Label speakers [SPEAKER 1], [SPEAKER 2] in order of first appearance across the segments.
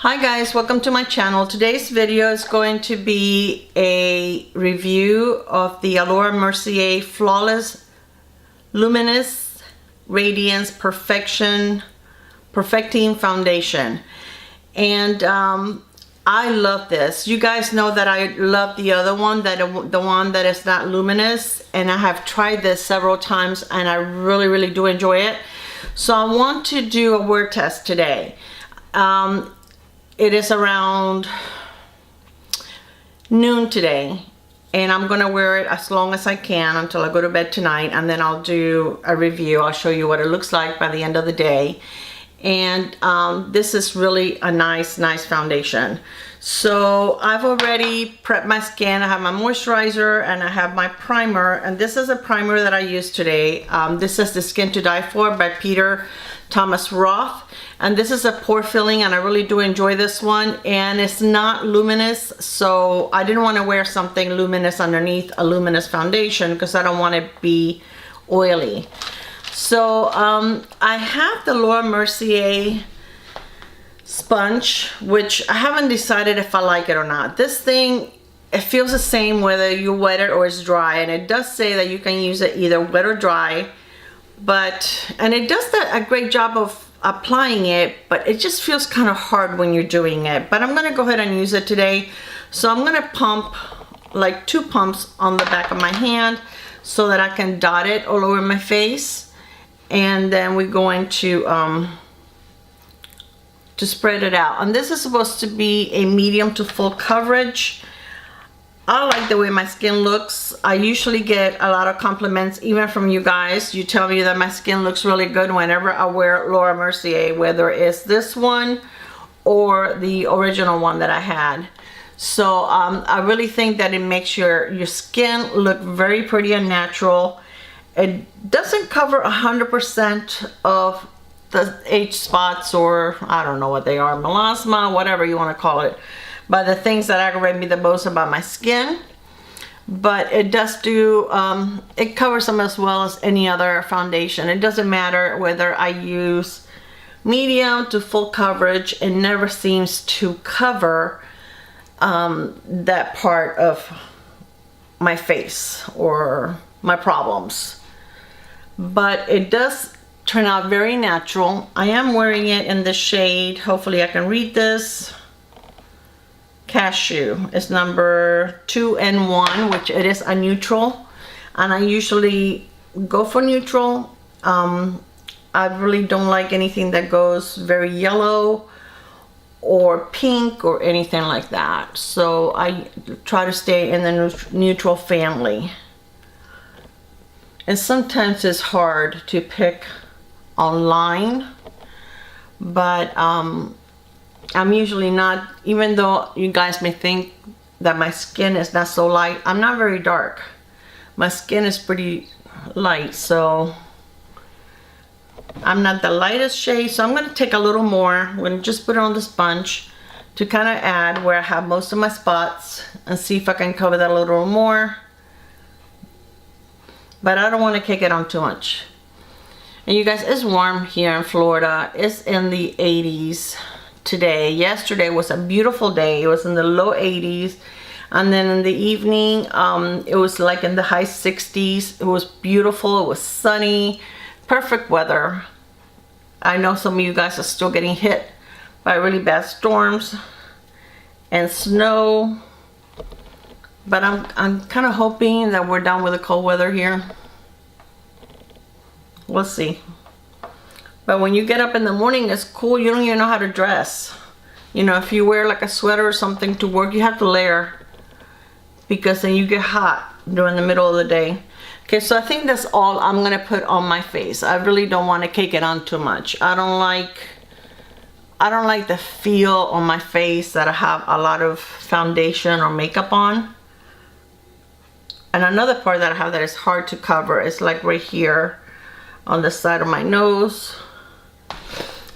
[SPEAKER 1] Hi guys, welcome to my channel. Today's video is going to be a review of the Mercier Flawless Luminous Radiance Perfecting Foundation. And I love this. You guys know that I love the other one, the one that is not luminous, and I have tried this several times and I really do enjoy it. So I want to do a word test today. It is around noon today, and I'm gonna wear it as long as I can until I go to bed tonight, and then I'll do a review. I'll show you what it looks like by the end of the day. And this is really a nice foundation. So I've already prepped my skin. I have my moisturizer and I have my primer, and this is a primer that I use today. This is the Skin to Die For by Peter Thomas Roth, and this is a pore filling, and I really do enjoy this one, and it's not luminous, so I didn't want to wear something luminous underneath a luminous foundation because I don't want it to be oily. So I have the Mercier sponge, which I haven't decided if I like it or not. This thing, it feels the same whether you wet it or it's dry, and it does say that you can use it either wet or dry, and it does a great job of applying it, but it just feels kind of hard when you're doing it. But I'm gonna go ahead and use it today. So I'm gonna pump like 2 pumps on the back of my hand so that I can dot it all over my face, and then we're going to spread it out. And this is supposed to be a medium to full coverage. I like the way my skin looks. I usually get a lot of compliments, even from you guys. You tell me that my skin looks really good whenever I wear Laura Mercier, whether it's this one or the original one that I had. So I really think that it makes your skin look very pretty and natural. It doesn't cover 100% of the age spots, or I don't know what they are, melasma, whatever you want to call it, by the things that aggravate me the most about my skin. But it does do, it covers them as well as any other foundation. It doesn't matter whether I use medium to full coverage, it never seems to cover that part of my face or my problems. But it does turn out very natural. I am wearing it in the shade, hopefully I can read this, Cashew. It's number 2N1, which it is a neutral, and I usually go for neutral. I really don't like anything that goes very yellow or pink or anything like that, so I try to stay in the neutral family. And sometimes it's hard to pick online, but I'm usually not, even though you guys may think that my skin is not so light, I'm not very dark. My skin is pretty light, so I'm not the lightest shade. So I'm going to take a little more. I'm going to just put it on the sponge to kind of add where I have most of my spots and see if I can cover that a little more. But I don't want to cake it on too much. And you guys, it's warm here in Florida. It's in the 80s today. Yesterday was a beautiful day. It was in the low 80s, and then in the evening it was like in the high 60s. It was beautiful. It was sunny, perfect weather. I know some of you guys are still getting hit by really bad storms and snow, but I'm kind of hoping that we're done with the cold weather here. We'll see. But when you get up in the morning, it's cool. You don't even know how to dress. You know, if you wear like a sweater or something to work, you have to layer, because then you get hot during the middle of the day. Okay, so I think that's all I'm gonna put on my face. I really don't want to cake it on too much. I don't like the feel on my face that I have a lot of foundation or makeup on. And another part that I have that is hard to cover is like right here on the side of my nose.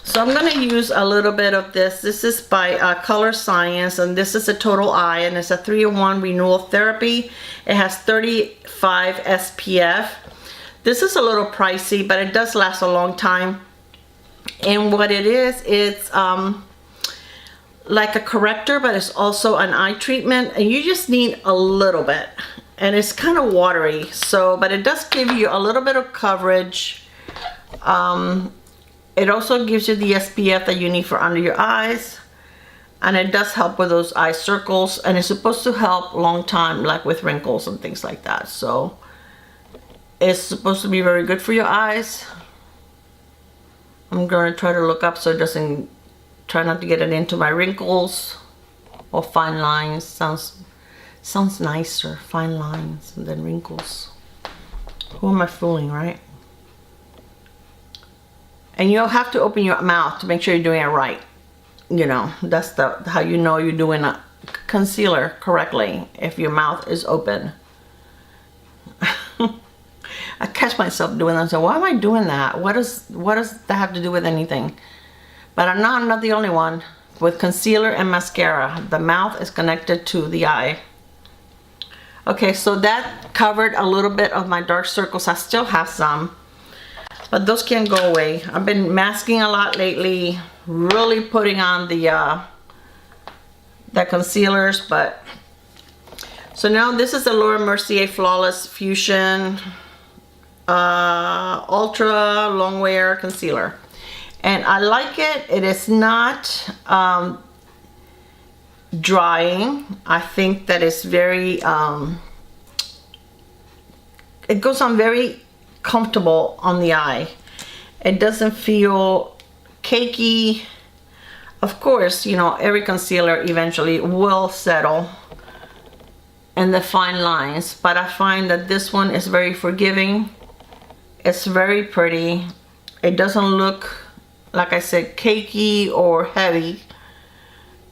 [SPEAKER 1] So I'm going to use a little bit of this. This is by Color Science, and this is a Total Eye, and it's a 3-in-1 renewal therapy. It has 35 SPF. This is a little pricey, but it does last a long time. And what it is, it's like a corrector, but it's also an eye treatment, and you just need a little bit, and it's kind of watery, so but it does give you a little bit of coverage. It also gives you the SPF that you need for under your eyes, and it does help with those eye circles, and it's supposed to help long time, like with wrinkles and things like that. So it's supposed to be very good for your eyes. I'm going to try to look up so it doesn't, try not to get it into my wrinkles or fine lines. Sounds nicer, fine lines, than wrinkles. Who am I fooling, right? And you'll have to open your mouth to make sure you're doing it right. You know, that's how you know you're doing a concealer correctly, if your mouth is open. I catch myself doing that. So why am I doing that? What does that have to do with anything? But I'm not the only one. With concealer and mascara, the mouth is connected to the eye. Okay, so that covered a little bit of my dark circles. I still have some, but those can't go away. I've been masking a lot lately, really putting on the concealers. But so now this is the Laura Mercier Flawless Fusion Ultra Long Wear Concealer, and I like it. It is not drying. I think that it's very it goes on very comfortable on the eye. It doesn't feel cakey. Of course, you know, every concealer eventually will settle in the fine lines, but I find that this one is very forgiving. It's very pretty. It doesn't look, like I said, cakey or heavy.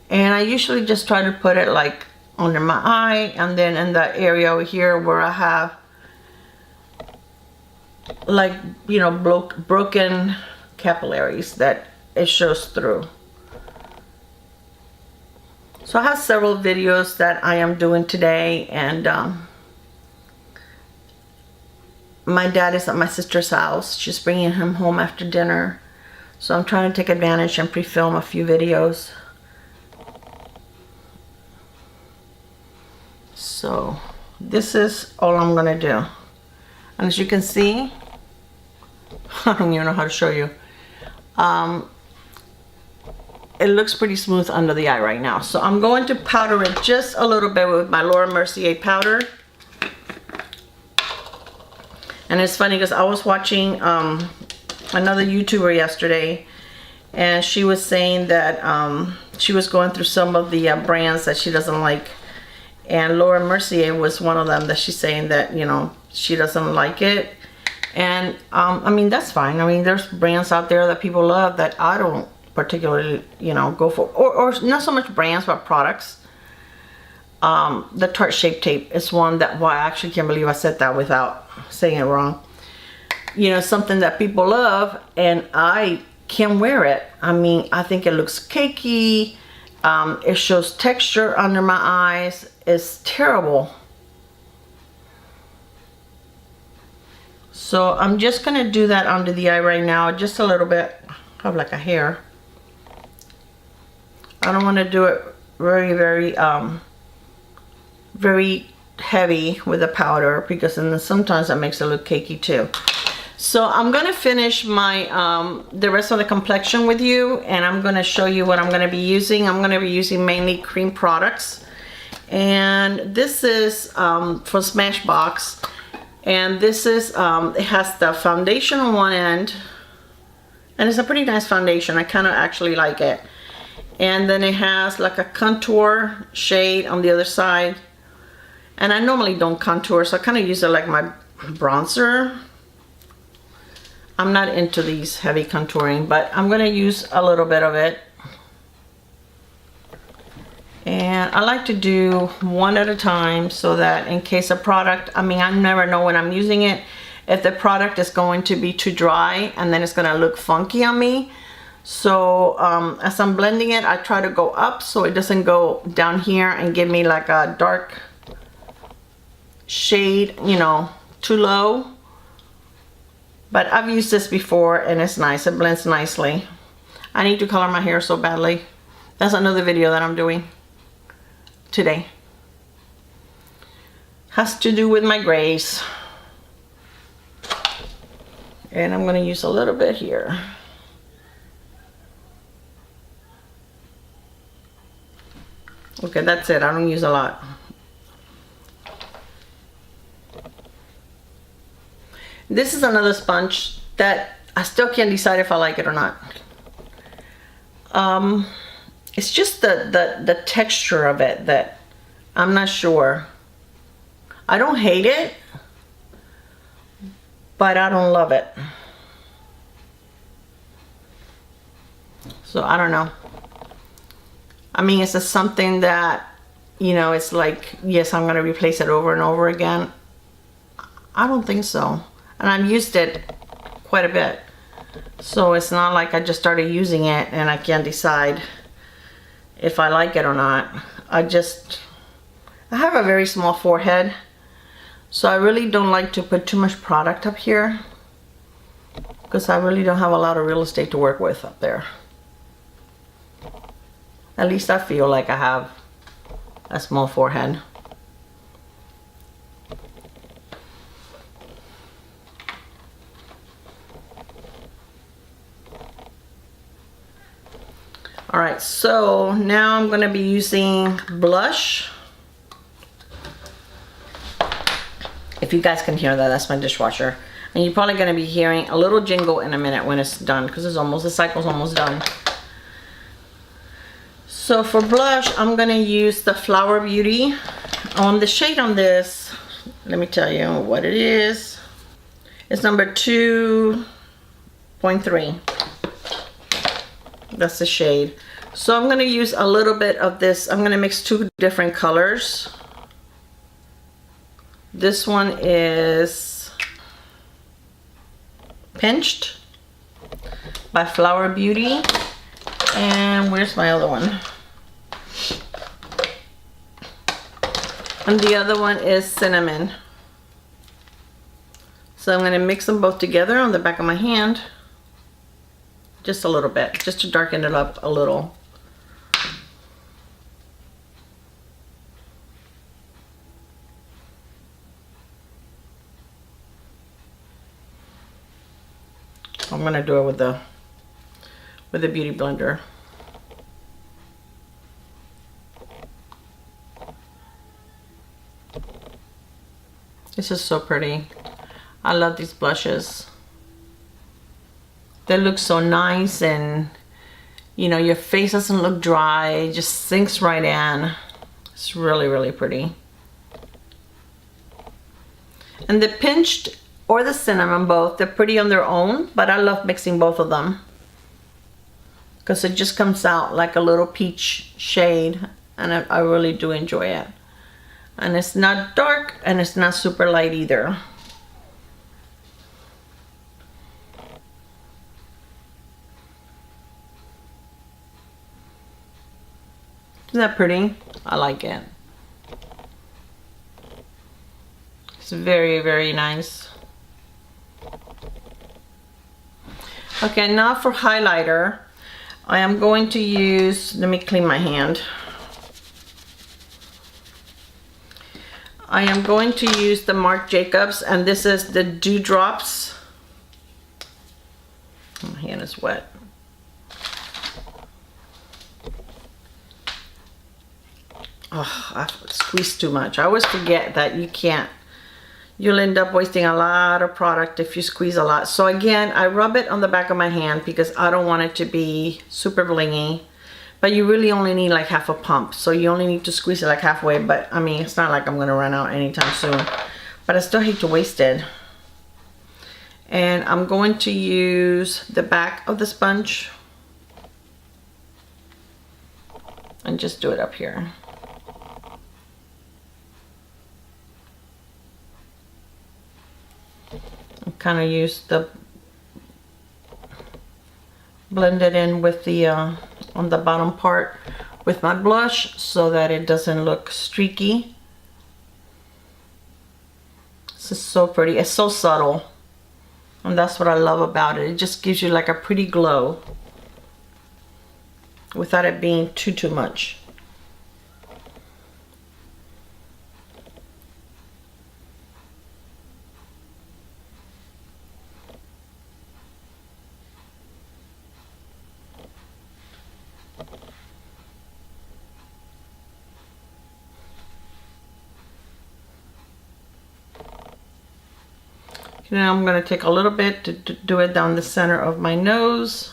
[SPEAKER 1] And I usually just try to put it like under my eye, and then in that area over here where I have, like, you know, broken capillaries that it shows through. So I have several videos that I am doing today, and my dad is at my sister's house. She's bringing him home after dinner. So I'm trying to take advantage and pre-film a few videos. So this is all I'm gonna do. And as you can see, I don't even know how to show you. It looks pretty smooth under the eye right now. So I'm going to powder it just a little bit with my Laura Mercier powder. And it's funny because I was watching another YouTuber yesterday, and she was saying that she was going through some of the brands that she doesn't like, and Laura Mercier was one of them that she's saying that, you know, she doesn't like it. And I mean, that's fine. I mean, there's brands out there that people love that I don't particularly, you know, go for, or not so much brands but products. The Tarte Shape Tape is one that, well, I actually can't believe I said that without saying it wrong. You know, something that people love, and I can wear it. I mean, I think it looks cakey. It shows texture under my eyes. It's terrible. So I'm just gonna do that under the eye right now, just a little bit. I have like a hair. I don't want to do it very heavy with the powder, because then sometimes that makes it look cakey too. So I'm gonna finish my the rest of the complexion with you, and I'm gonna show you what I'm gonna be using. I'm gonna be using mainly cream products, and this is from Smashbox, and this is it has the foundation on one end, and it's a pretty nice foundation. I kind of actually like it. And then it has like a contour shade on the other side, and I normally don't contour, so I kind of use it like my bronzer. I'm not into these heavy contouring, but I'm gonna use a little bit of it. And I like to do one at a time, so that in case a product, I mean, I never know when I'm using it, if the product is going to be too dry and then it's gonna look funky on me. So as I'm blending it, I try to go up so it doesn't go down here and give me like a dark shade, you know, too low. But I've used this before and it's nice. It blends nicely. I need to color my hair so badly. That's another video that I'm doing today. Has to do with my grays. And I'm going to use a little bit here. Okay, that's it. I don't use a lot. This is another sponge that I still can't decide if I like it or not. It's just the texture of it that I'm not sure. I don't hate it, but I don't love it. So I don't know. I mean, it's just something that, you know, it's like, yes, I'm going to replace it over and over again. I don't think so. And I've used it quite a bit. So it's not like I just started using it and I can't decide if I like it or not. I have a very small forehead. So I really don't like to put too much product up here, because I really don't have a lot of real estate to work with up there. At least I feel like I have a small forehead. Alright, so now I'm going to be using blush. If you guys can hear that, that's my dishwasher. And you're probably going to be hearing a little jingle in a minute when it's done, because the cycle's almost done. So for blush, I'm going to use the Flower Beauty. The shade on this, let me tell you what it is. It's number 2.3. That's the shade. So I'm going to use a little bit of this. I'm going to mix two different colors. This one is Pinched by Flower Beauty. And where's my other one? And the other one is Cinnamon. So I'm going to mix them both together on the back of my hand. Just a little bit, just to darken it up a little. I'm going to do it with the Beauty Blender. This is so pretty. I love these blushes. They look so nice, and you know, your face doesn't look dry. It just sinks right in. It's really, really pretty. And the Pinched or the Cinnamon, both, they're pretty on their own, but I love mixing both of them, because it just comes out like a little peach shade, and I really do enjoy it. And it's not dark and it's not super light either. Isn't that pretty? I like it. It's very, very nice. Okay, now for highlighter, I am going to use, let me clean my hand. I am going to use the Marc Jacobs, and this is the Dewdrops. My hand is wet. Oh, I squeezed too much. I always forget that you can't. You'll end up wasting a lot of product if you squeeze a lot. So again, I rub it on the back of my hand because I don't want it to be super blingy. But you really only need like half a pump. So you only need to squeeze it like halfway. But I mean, it's not like I'm going to run out anytime soon. But I still hate to waste it. And I'm going to use the back of the sponge. And just do it up here. Kind of use the, blend it in with the on the bottom part with my blush so that it doesn't look streaky. This is so pretty. It's so subtle, and that's what I love about it. It just gives you like a pretty glow. without it being too much. Now I'm going to take a little bit to do it down the center of my nose.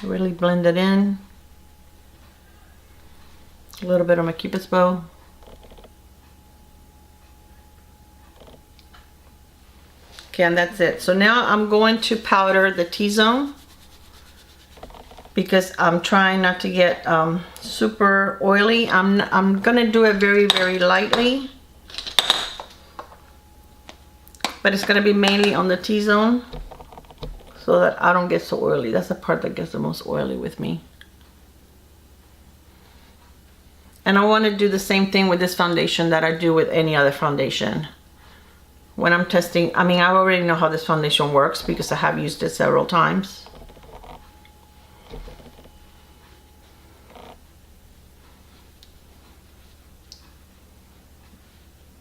[SPEAKER 1] Really blend it in. A little bit on my Cupid's bow. Okay, and that's it. So now I'm going to powder the T-zone because I'm trying not to get super oily. I'm gonna do it very lightly, but it's gonna be mainly on the T-zone so that I don't get so oily. That's the part that gets the most oily with me. And I want to do the same thing with this foundation that I do with any other foundation. When I'm testing, I mean, I already know how this foundation works because I have used it several times.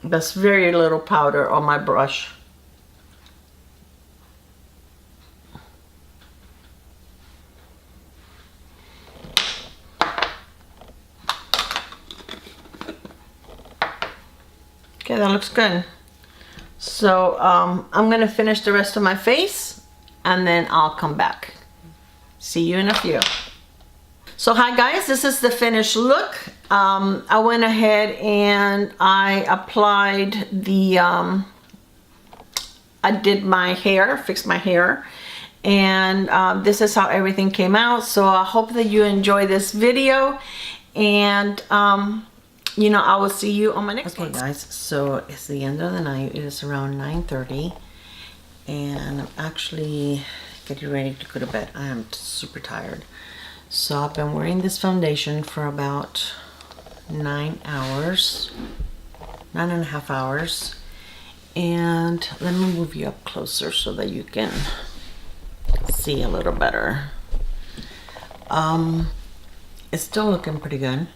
[SPEAKER 1] There's very little powder on my brush. Okay, that looks good. So I'm gonna finish the rest of my face and then I'll come back. See you in a few. So hi guys, this is the finished look. I went ahead and I applied the, I did my hair, fixed my hair, and this is how everything came out. So I hope that you enjoy this video, and you know, I will see you on my next one. Okay guys, so it's the end of the night. It is around 9:30 and I'm actually getting ready to go to bed. I am super tired. So I've been wearing this foundation for about 9 hours, 9.5 hours. And let me move you up closer so that you can see a little better. It's still looking pretty good.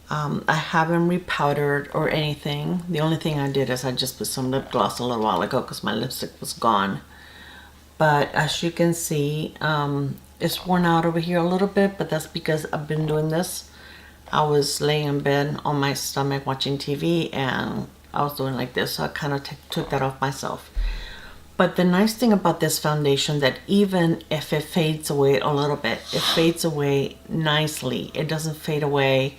[SPEAKER 1] I haven't repowdered or anything. The only thing I did is I just put some lip gloss a little while ago because my lipstick was gone. But as you can see, it's worn out over here a little bit, but that's because I've been doing this. I was laying in bed on my stomach watching TV and I was doing like this, so I kind of took that off myself. But the nice thing about this foundation, that even if it fades away a little bit, it fades away nicely. It doesn't fade away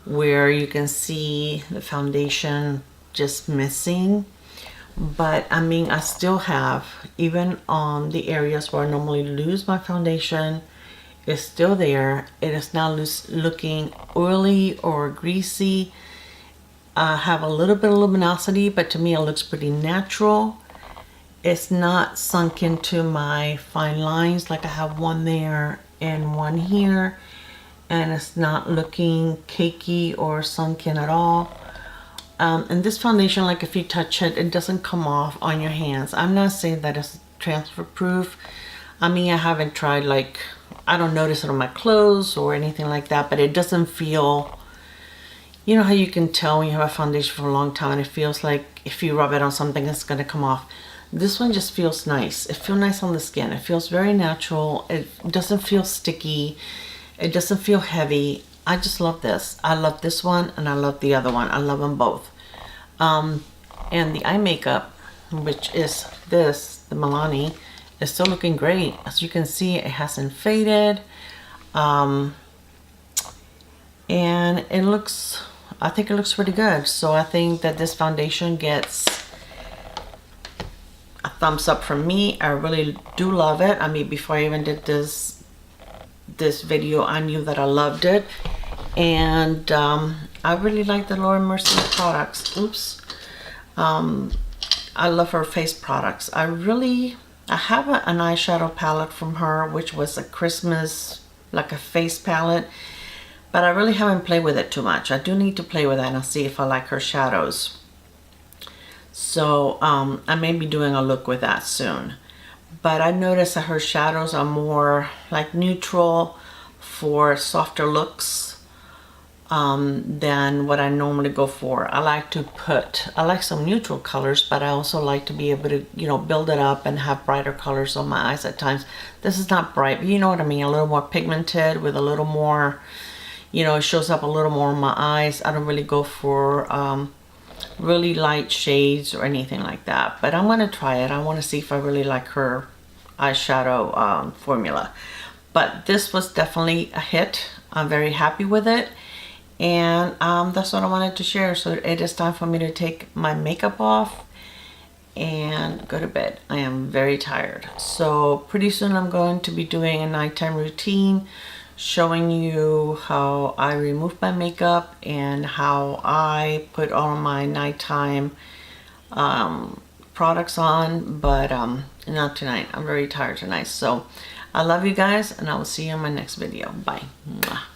[SPEAKER 1] where you can see the foundation just missing. But I mean, I still have, even on the areas where I normally lose my foundation, it's still there. It is not looking oily or greasy. I have a little bit of luminosity, but to me it looks pretty natural. It's not sunk into my fine lines, like I have one there and one here, and it's not looking cakey or sunken at all. And this foundation, like if you touch it, it doesn't come off on your hands. I'm not saying that it's transfer proof. I mean, I haven't tried, like, I don't notice it on my clothes or anything like that, but it doesn't feel, you know how you can tell when you have a foundation for a long time and it feels like if you rub it on something it's gonna come off. This one just feels nice. It feels nice on the skin. It feels very natural. It doesn't feel sticky. It doesn't feel heavy. I just love this. I love this one and I love the other one. I love them both. And the eye makeup, which is this, the Milani, is still looking great. As you can see, it hasn't faded. And it looks, I think it looks pretty good. So I think that this foundation gets a thumbs up from me. I really do love it. I mean, before I even did this video, I knew that I loved it. And I really like the Mercier products. Oops. I love her face products. I have an eyeshadow palette from her, which was a Christmas, like a face palette, but I really haven't played with it too much. I do need to play with that and see if I like her shadows. So I may be doing a look with that soon. but I noticed that her shadows are more like neutral for softer looks than what I normally go for. I like some neutral colors, but I also like to be able to, you know, build it up and have brighter colors on my eyes at times. This is not bright, but you know what I mean, a little more pigmented with a little more, you know, it shows up a little more in my eyes. I don't really go for really light shades or anything like that, but I'm gonna try it. I want to see if I really like her eyeshadow formula. But this was definitely a hit. I'm very happy with it, and that's what I wanted to share. So it is time for me to take my makeup off and go to bed. I am very tired. So pretty soon I'm going to be doing a nighttime routine, showing you how I remove my makeup and how I put all my nighttime products on, but not tonight. I'm very tired tonight. So I love you guys, and I will see you in my next video. Bye. Mwah.